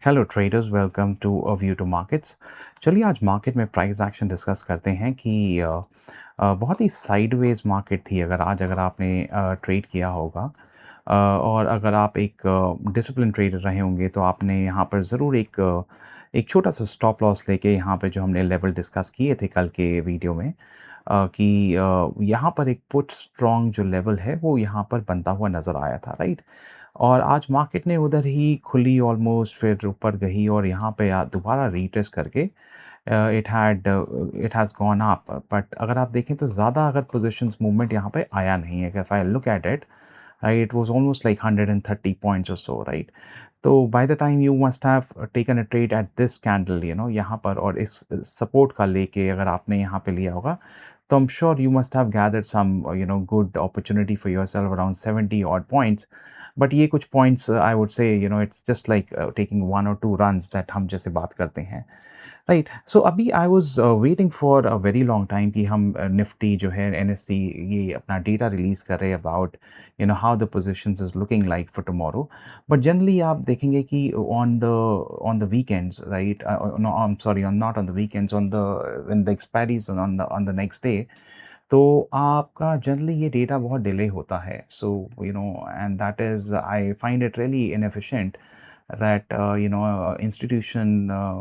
Hello traders, welcome to a view to markets. चलिए आज market में प्राइस एक्शन डिस्कस करते हैं कि बहुत ही साइडवेज मार्केट थी। अगर आपने ट्रेड किया होगा और अगर आप एक डिसिप्लिन ट्रेडर रहे होंगे तो आपने यहाँ पर ज़रूर एक छोटा सा स्टॉप लॉस लेके यहाँ पे जो हमने लेवल डिस्कस किए थे कल के वीडियो में कि यहाँ पर एक पुट स्ट्रॉन्ग जो लेवल है वो यहाँ पर बनता हुआ नज़र आया था, राइट। और आज मार्केट ने उधर ही खुली ऑलमोस्ट, फिर ऊपर गई और यहाँ पे दोबारा रीट्रेस करके it has gone up. But अगर आप देखें तो ज़्यादा अगर पोजीशंस मूवमेंट यहाँ पे आया नहीं है। If I look at it, right, it was almost like 130 points और सो, राइट। तो by the time you must have taken a trade at this candle, यहाँ पर, और इस सपोर्ट का लेके अगर आपने यहाँ पे लिया होगा तो I am sure you must have gathered some good opportunity for yourself around 70 odd points. But ये कुछ points I would say it's just like taking one और टू रन्स दैट हम जैसे बात करते हैं, राइट। सो अभी I was waiting for a very long time कि हम निफ्टी जो है एनएससी ये अपना डेटा रिलीज़ कर रहे हैं about how the positions is looking like for tomorrow. But generally आप देखेंगे कि on the weekends, right, no I am sorry, on not on the weekends, on the when the expiries on the next day, तो आपका generally ये data बहुत delay होता है। So and that is, I find it really inefficient that institution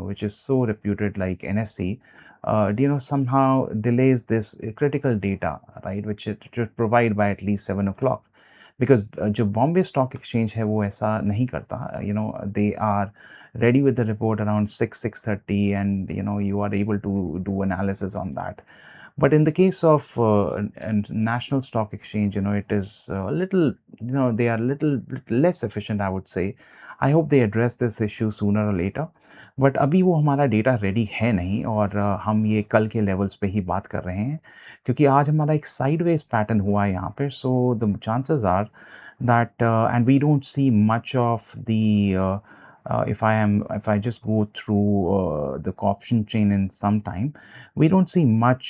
which is so reputed like NSC somehow delays this critical data, right, which it should provide by at least 7 o'clock, because जो Bombay Stock Exchange है वो ऐसा नहीं करता। They are ready with the report around 6:30, and you are able to do analysis on that. But in the case of and National Stock Exchange, it is a little, they are little less efficient, I would say. I hope they address this issue sooner or later. But अभी वो हमारा data ready है नहीं, और हम ये कल के लेवल्स पे ही बात कर रहे हैं, क्योंकि आज हमारा एक साइडवेज पैटर्न हुआ है यहाँ पे। So the chances are that and we don't see much of the if I just go through the option chain in some time, we don't see much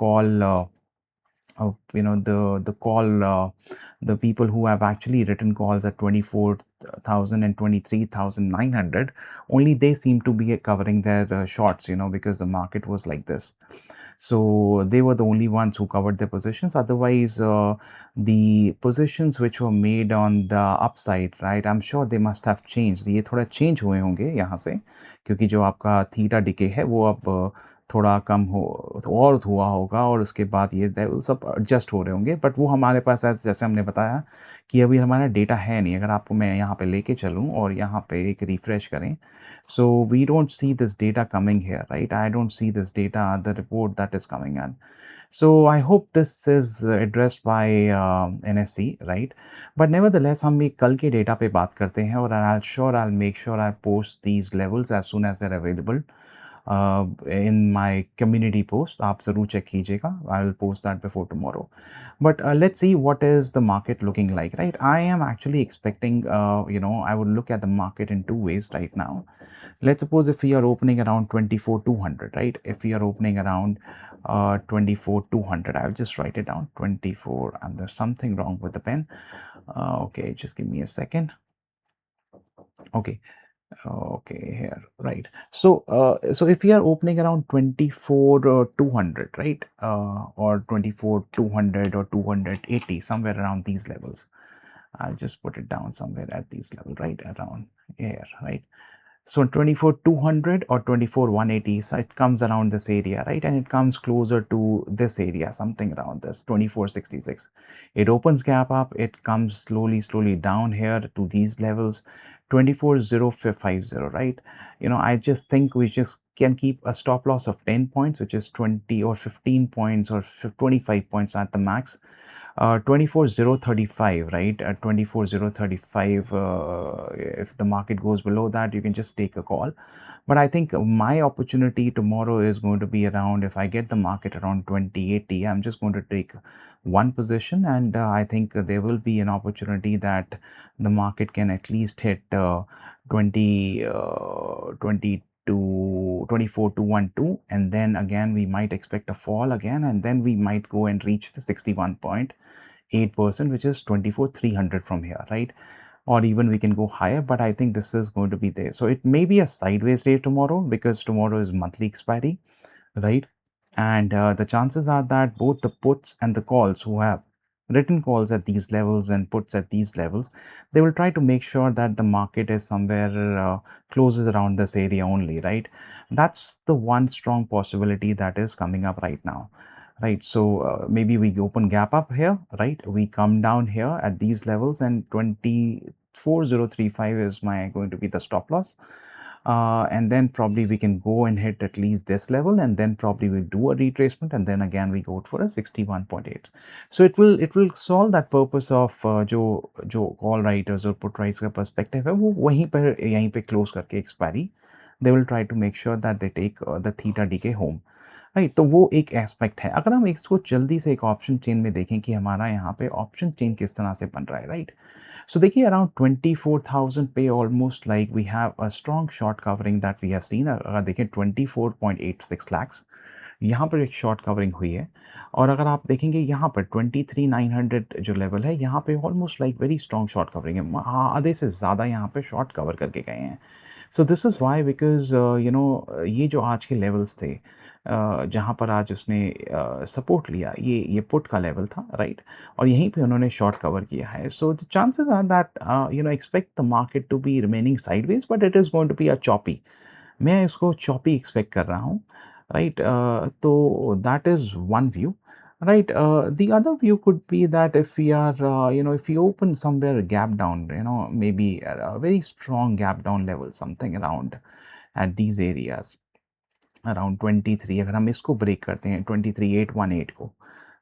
call of the call the people who have actually written calls at 24,000 and 23,900. Only they seem to be covering their shorts, because the market was like this. So they were the only ones who covered their positions. Otherwise, the positions which were made on the upside, right, I'm sure they must have changed. ये थोड़ा change हुए होंगे यहाँ से, क्योंकि जो आपका theta decay है वो अब थोड़ा कम हो और हुआ होगा, और उसके बाद ये लेवल सब एडजस्ट हो रहे होंगे। बट वो हमारे पास जैसे हमने बताया कि अभी हमारा डेटा है नहीं। अगर आपको मैं यहाँ पे लेके चलूँ और यहाँ पे एक रिफ़्रेश करें, so we don't see this data coming here, right. I don't see this data, the report that is coming in. So I hope this is addressed by NSC, right? But nevertheless, हम एक कल के data पे बात करते हैं, और I'll make sure I post these levels as soon as they're available in my community post. आप ज़रूर चेक कीजिएगा. I will post that before tomorrow. But let's see what is the market looking like, right? I am actually expecting, I would look at the market in two ways right now. Let's suppose if we are opening around 24,200, right? If we are opening around 24,200, I'll just write it down, 24, and there's something wrong with the pen. Okay, just give me a second. Okay. Okay, here, right. So if we are opening around 24,200, right, or 24,200 or 280, somewhere around these levels, I'll just put it down somewhere at these level, right, around here, right. So 24,200 or 24,180, so it comes around this area, right, and it comes closer to this area, something around this 2466. It opens gap up, it comes slowly down here to these levels, 24,050, right. I just think we just can keep a stop loss of 10 points, which is 20 or 15 points or 25 points at the max. 24,035, right, at 24,035. If the market goes below that, you can just take a call. But I think my opportunity tomorrow is going to be around, if I get the market around 2080, I'm just going to take one position, and I think there will be an opportunity that the market can at least hit 20 to 24,212, and then again we might expect a fall again, and then we might go and reach the 61.8%, which is 24,300 from here, right. or even we can go higher, but I think this is going to be there. So it may be a sideways day tomorrow because tomorrow is monthly expiry, right? And the chances are that both the puts and the calls who have written calls at these levels and puts at these levels, they will try to make sure that the market is somewhere closes around this area only, right? That's the one strong possibility that is coming up right now, right? So maybe we open gap up here, right? We come down here at these levels, and 24035 is my going to be the stop loss. And then probably we can go and hit at least this level, and then probably we'll do a retracement, and then again we go for a 61.8. So it will solve that purpose of जो call writers और put writers का perspective है, वो वहीं पर यहीं पे close करके expiry they will try to make sure that they take the theta decay home, right? तो वो एक एस्पेक्ट है। अगर हम इसको जल्दी से एक ऑप्शन चेन में देखें कि हमारा यहाँ पे ऑप्शन चेन किस तरह से बन रहा है, राइट? सो देखिए अराउंड 24,000 पे almost like we have a strong short covering that we have seen. अगर देखें 24.86 लैक्स यहाँ पर एक शॉर्ट कवरिंग हुई है, और अगर आप देखेंगे यहाँ पर 23,900 जो लेवल है, यहाँ पे almost like very strong short covering है। आधे से ज़्यादा यहाँ पे शॉर्ट कवर करके गए हैं। So this is why because ये जो आज के लेवल्स थे जहाँ पर आज उसने सपोर्ट लिया, ये पुट का लेवल था, राइट? और यहीं पे उन्होंने शॉर्ट कवर किया है। So the chances are that expect the market to be remaining sideways, but it is going to be a choppy. मैं इसको चॉपी एक्सपेक्ट कर रहा हूँ, राइट? तो that is one view, right? The other view could be that if we are if we open somewhere a gap down, maybe at a very strong gap down level, something around at these areas around 23, अगर हम इसको break करते हैं 23,818 को,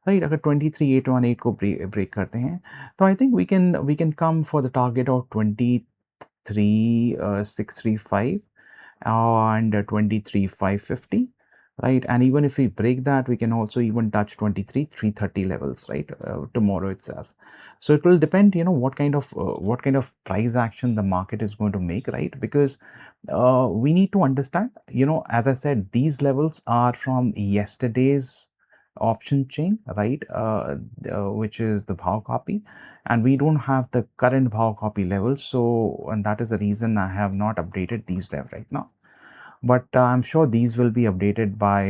right? अगर 23,818 को break करते हैं, तो I think we can come for the target of 23,635 and 23,550, right? And even if we break that, we can also even touch 23,330 levels, right? Tomorrow itself. So it will depend, what kind of price action the market is going to make, right? Because we need to understand, as I said, these levels are from yesterday's option chain, right? Which is the Bhav copy, and we don't have the current Bhav copy levels. So, and that is the reason I have not updated these levels right now. But I'm sure these will be updated by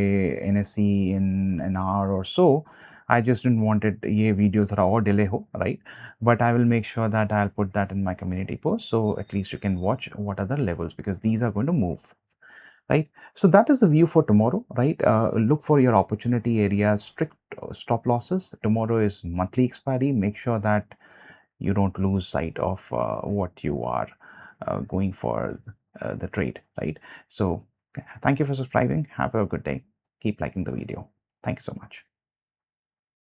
NSE in an hour or so. I just didn't want it ये video थोड़ा और delay हो, right? But I will make sure that I'll put that in my community post, so at least you can watch what are the levels, because these are going to move, right? So that is the view for tomorrow, right? Look for your opportunity areas, strict stop losses. Tomorrow is monthly expiry. Make sure that you don't lose sight of what you are going for the trade, right? So thank you for subscribing. Have a good day. Keep liking the video. Thank you so much.